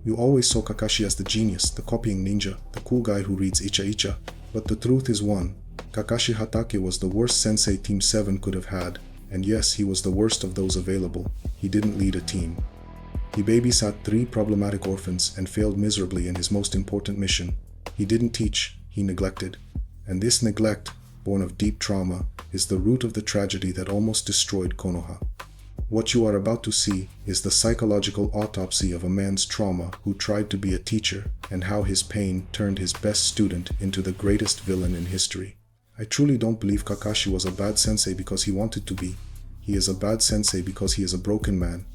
You always saw Kakashi as the genius, the copying ninja, the cool guy who reads Icha Icha. But the truth is one, Kakashi Hatake was the worst sensei Team 7 could have had. And yes, he was the worst of those available. He didn't lead a team. He babysat 3 problematic orphans and failed miserably in his most important mission. He didn't teach, he neglected. And this neglect, born of deep trauma, is the root of the tragedy that almost destroyed Konoha. What you are about to see is the psychological autopsy of a man's trauma who tried to be a teacher and how his pain turned his best student into the greatest villain in history. I truly don't believe Kakashi was a bad sensei because he wanted to be. He is a bad sensei because he is a broken man.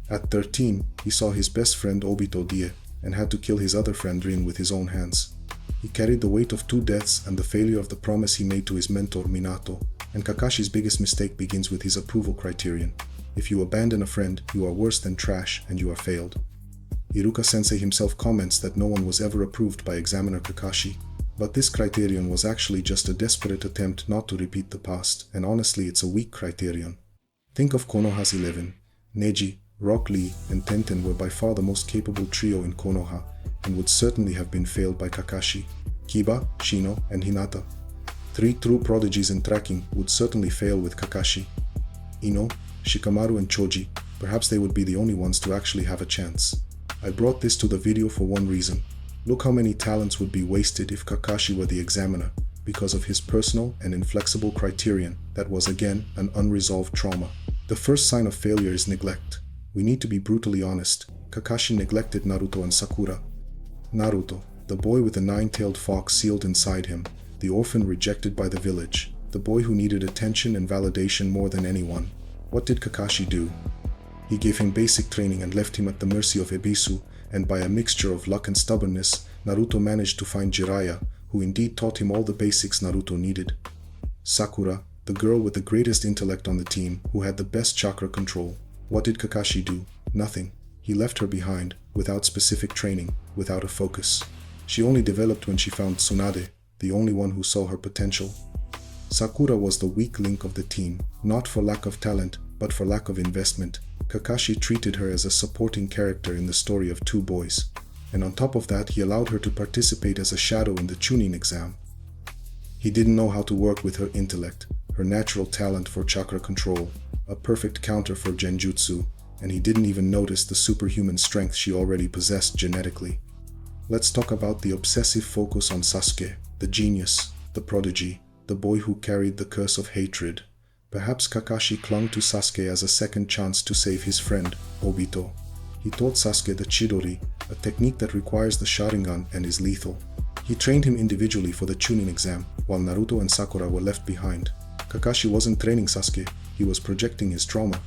At 13, he saw his best friend Obito die and had to kill his other friend Rin with his own hands. He carried the weight of 2 deaths and the failure of the promise he made to his mentor Minato, and Kakashi's biggest mistake begins with his approval criterion. If you abandon a friend, you are worse than trash and you are failed. Iruka Sensei himself comments that no one was ever approved by examiner Kakashi, but this criterion was actually just a desperate attempt not to repeat the past, and honestly it's a weak criterion. Think of Konoha's 11. Neji, Rock Lee, and Tenten were by far the most capable trio in Konoha, and would certainly have been failed by Kakashi. Kiba, Shino, and Hinata. 3 true prodigies in tracking would certainly fail with Kakashi. Ino, Shikamaru and Choji, perhaps they would be the only ones to actually have a chance. I brought this to the video for one reason. Look how many talents would be wasted if Kakashi were the examiner, because of his personal and inflexible criterion that was again an unresolved trauma. The first sign of failure is neglect. We need to be brutally honest. Kakashi neglected Naruto and Sakura. Naruto, the boy with the 9-tailed fox sealed inside him, the orphan rejected by the village, the boy who needed attention and validation more than anyone. What did Kakashi do? He gave him basic training and left him at the mercy of Ebisu, and by a mixture of luck and stubbornness, Naruto managed to find Jiraiya, who indeed taught him all the basics Naruto needed. Sakura, the girl with the greatest intellect on the team, who had the best chakra control. What did Kakashi do? Nothing. He left her behind, without specific training, without a focus. She only developed when she found Tsunade, the only one who saw her potential. Sakura was the weak link of the team, not for lack of talent, but for lack of investment. Kakashi treated her as a supporting character in the story of 2 boys. And on top of that, he allowed her to participate as a shadow in the Chunin exam. He didn't know how to work with her intellect, her natural talent for chakra control, a perfect counter for genjutsu, and he didn't even notice the superhuman strength she already possessed genetically. Let's talk about the obsessive focus on Sasuke, the genius, the prodigy, the boy who carried the curse of hatred. Perhaps Kakashi clung to Sasuke as a second chance to save his friend, Obito. He taught Sasuke the Chidori, a technique that requires the Sharingan and is lethal. He trained him individually for the Chunin exam, while Naruto and Sakura were left behind. Kakashi wasn't training Sasuke, he was projecting his trauma.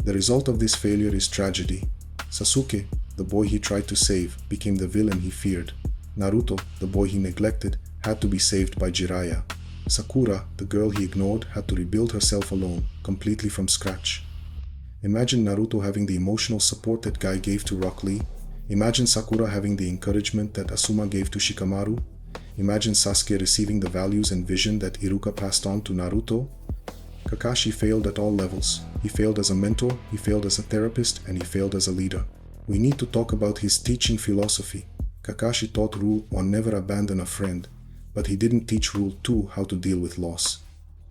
The result of this failure is tragedy. Sasuke, the boy he tried to save, became the villain he feared. Naruto, the boy he neglected, had to be saved by Jiraiya. Sakura, the girl he ignored, had to rebuild herself alone, completely from scratch. Imagine Naruto having the emotional support that Guy gave to Rock Lee. Imagine Sakura having the encouragement that Asuma gave to Shikamaru. Imagine Sasuke receiving the values and vision that Iruka passed on to Naruto. Kakashi failed at all levels. He failed as a mentor, he failed as a therapist, and he failed as a leader. We need to talk about his teaching philosophy. Kakashi taught Rule 1, never abandon a friend, but he didn't teach Rule 2, how to deal with loss.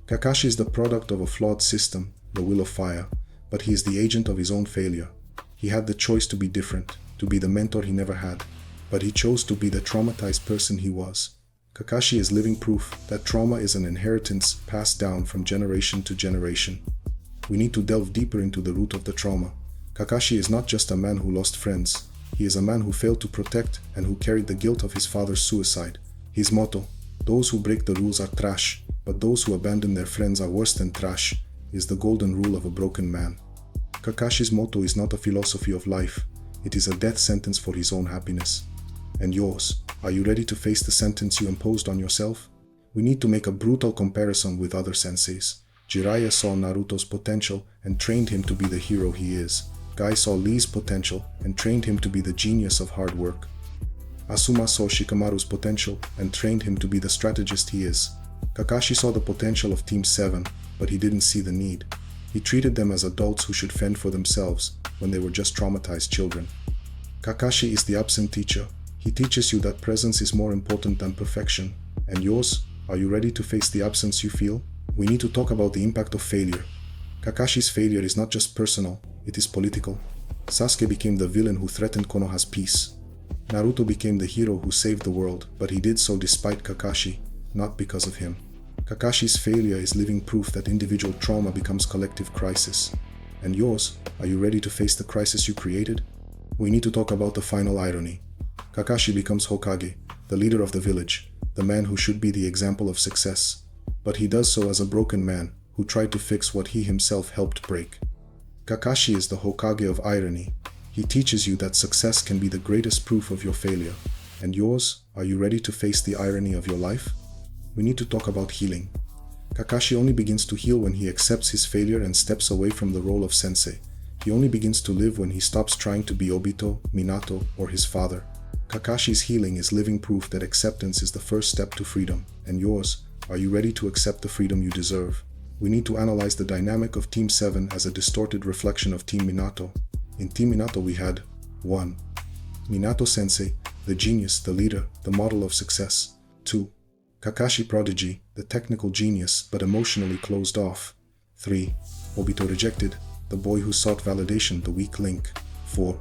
Kakashi is the product of a flawed system, the will of fire, but he is the agent of his own failure. He had the choice to be different, to be the mentor he never had, but he chose to be the traumatized person he was. Kakashi is living proof that trauma is an inheritance passed down from generation to generation. We need to delve deeper into the root of the trauma. Kakashi is not just a man who lost friends. He is a man who failed to protect and who carried the guilt of his father's suicide. His motto, "Those who break the rules are trash, but those who abandon their friends are worse than trash," is the golden rule of a broken man. Kakashi's motto is not a philosophy of life. It is a death sentence for his own happiness. And yours, are you ready to face the sentence you imposed on yourself? We need to make a brutal comparison with other senseis. Jiraiya saw Naruto's potential and trained him to be the hero he is. Guy saw Lee's potential and trained him to be the genius of hard work. Asuma saw Shikamaru's potential and trained him to be the strategist he is. Kakashi saw the potential of Team 7, but he didn't see the need. He treated them as adults who should fend for themselves when they were just traumatized children. Kakashi is the absent teacher. He teaches you that presence is more important than perfection. And yours? Are you ready to face the absence you feel? We need to talk about the impact of failure. Kakashi's failure is not just personal, it is political. Sasuke became the villain who threatened Konoha's peace. Naruto became the hero who saved the world, but he did so despite Kakashi, not because of him. Kakashi's failure is living proof that individual trauma becomes collective crisis. And yours? Are you ready to face the crisis you created? We need to talk about the final irony. Kakashi becomes Hokage, the leader of the village, the man who should be the example of success. But he does so as a broken man who tried to fix what he himself helped break. Kakashi is the Hokage of irony. He teaches you that success can be the greatest proof of your failure. And yours? Are you ready to face the irony of your life? We need to talk about healing. Kakashi only begins to heal when he accepts his failure and steps away from the role of sensei. He only begins to live when he stops trying to be Obito, Minato, or his father. Kakashi's healing is living proof that acceptance is the first step to freedom. And yours? Are you ready to accept the freedom you deserve? We need to analyze the dynamic of Team 7 as a distorted reflection of Team Minato. In Team Minato we had 1. Minato Sensei, the genius, the leader, the model of success. 2. Kakashi Prodigy, the technical genius but emotionally closed off. 3. Obito Rejected, the boy who sought validation, the weak link. 4.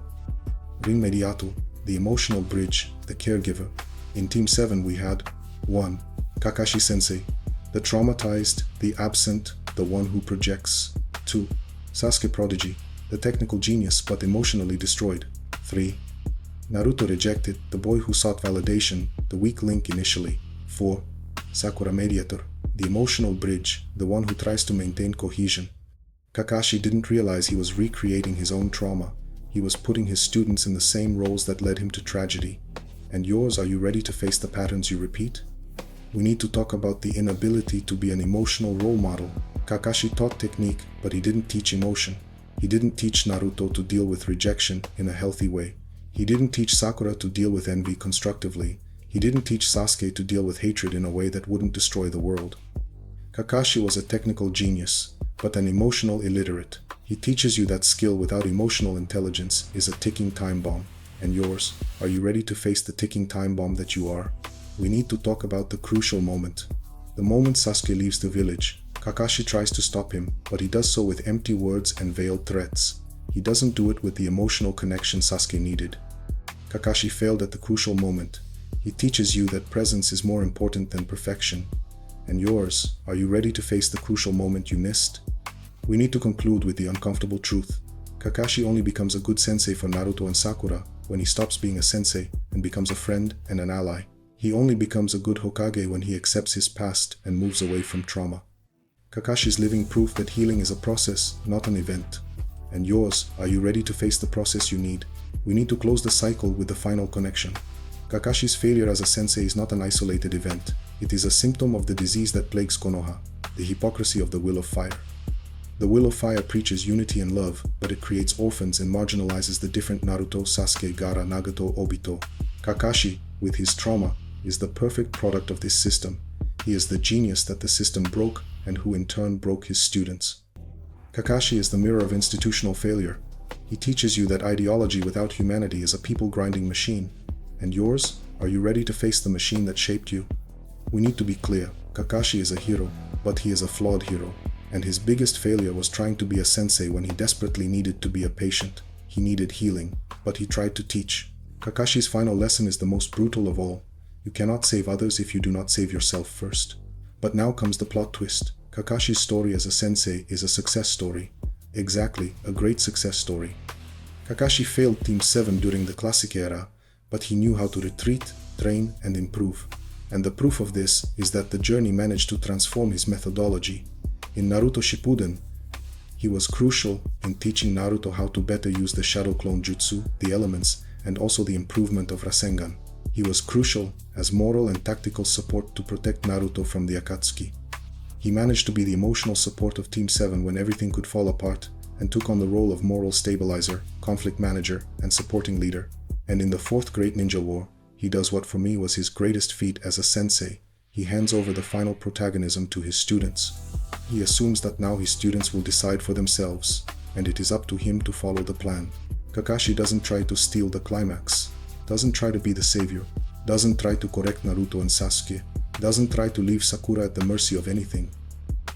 Rinmediato, the emotional bridge, the caregiver. In Team 7 we had 1. Kakashi Sensei, the traumatized, the absent, the one who projects. 2. Sasuke Prodigy, the technical genius but emotionally destroyed. 3. Naruto Rejected, the boy who sought validation, the weak link initially. 4. Sakura Mediator, the emotional bridge, the one who tries to maintain cohesion. Kakashi didn't realize he was recreating his own trauma. He was putting his students in the same roles that led him to tragedy. And yours? Are you ready to face the patterns you repeat? We need to talk about the inability to be an emotional role model. Kakashi taught technique, but he didn't teach emotion. He didn't teach Naruto to deal with rejection in a healthy way. He didn't teach Sakura to deal with envy constructively. He didn't teach Sasuke to deal with hatred in a way that wouldn't destroy the world. Kakashi was a technical genius, but an emotional illiterate. He teaches you that skill without emotional intelligence is a ticking time bomb. And yours? Are you ready to face the ticking time bomb that you are? We need to talk about the crucial moment. The moment Sasuke leaves the village, Kakashi tries to stop him, but he does so with empty words and veiled threats. He doesn't do it with the emotional connection Sasuke needed. Kakashi failed at the crucial moment. He teaches you that presence is more important than perfection. And yours? Are you ready to face the crucial moment you missed? We need to conclude with the uncomfortable truth. Kakashi only becomes a good sensei for Naruto and Sakura when he stops being a sensei and becomes a friend and an ally. He only becomes a good Hokage when he accepts his past and moves away from trauma. Kakashi's living proof that healing is a process, not an event. And yours? Are you ready to face the process you need? We need to close the cycle with the final connection. Kakashi's failure as a sensei is not an isolated event. It is a symptom of the disease that plagues Konoha, the hypocrisy of the Will of Fire. The Will of Fire preaches unity and love, but it creates orphans and marginalizes the different Naruto, Sasuke, Gaara, Nagato, Obito. Kakashi, with his trauma, is the perfect product of this system. He is the genius that the system broke and who in turn broke his students. Kakashi is the mirror of institutional failure. He teaches you that ideology without humanity is a people-grinding machine. And yours? Are you ready to face the machine that shaped you? We need to be clear. Kakashi is a hero, but he is a flawed hero. And his biggest failure was trying to be a sensei when he desperately needed to be a patient. He needed healing, but he tried to teach. Kakashi's final lesson is the most brutal of all. You cannot save others if you do not save yourself first. But now comes the plot twist. Kakashi's story as a sensei is a success story. Exactly, a great success story. Kakashi failed Team 7 during the Classic Era, but he knew how to retreat, train, and improve. And the proof of this is that the journey managed to transform his methodology. In Naruto Shippuden, he was crucial in teaching Naruto how to better use the Shadow Clone Jutsu, the elements, and also the improvement of Rasengan. He was crucial as moral and tactical support to protect Naruto from the Akatsuki. He managed to be the emotional support of Team 7 when everything could fall apart, and took on the role of moral stabilizer, conflict manager, and supporting leader. And in the Fourth Great Ninja War, he does what for me was his greatest feat as a sensei. He hands over the final protagonism to his students. He assumes that now his students will decide for themselves, and it is up to him to follow the plan. Kakashi doesn't try to steal the climax, doesn't try to be the savior, doesn't try to correct Naruto and Sasuke, doesn't try to leave Sakura at the mercy of anything.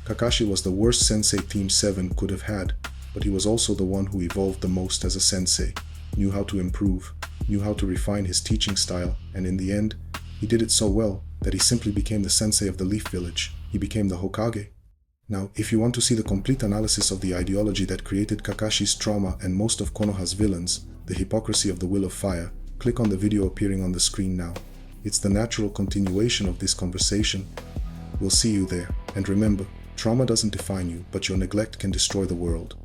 Kakashi was the worst sensei Team 7 could have had, but he was also the one who evolved the most as a sensei, knew how to improve, knew how to refine his teaching style, and in the end, he did it so well that he simply became the sensei of the Leaf Village. He became the Hokage. Now, if you want to see the complete analysis of the ideology that created Kakashi's trauma and most of Konoha's villains, the hypocrisy of the Will of Fire, click on the video appearing on the screen now. It's the natural continuation of this conversation. We'll see you there, and remember, trauma doesn't define you, but your neglect can destroy the world.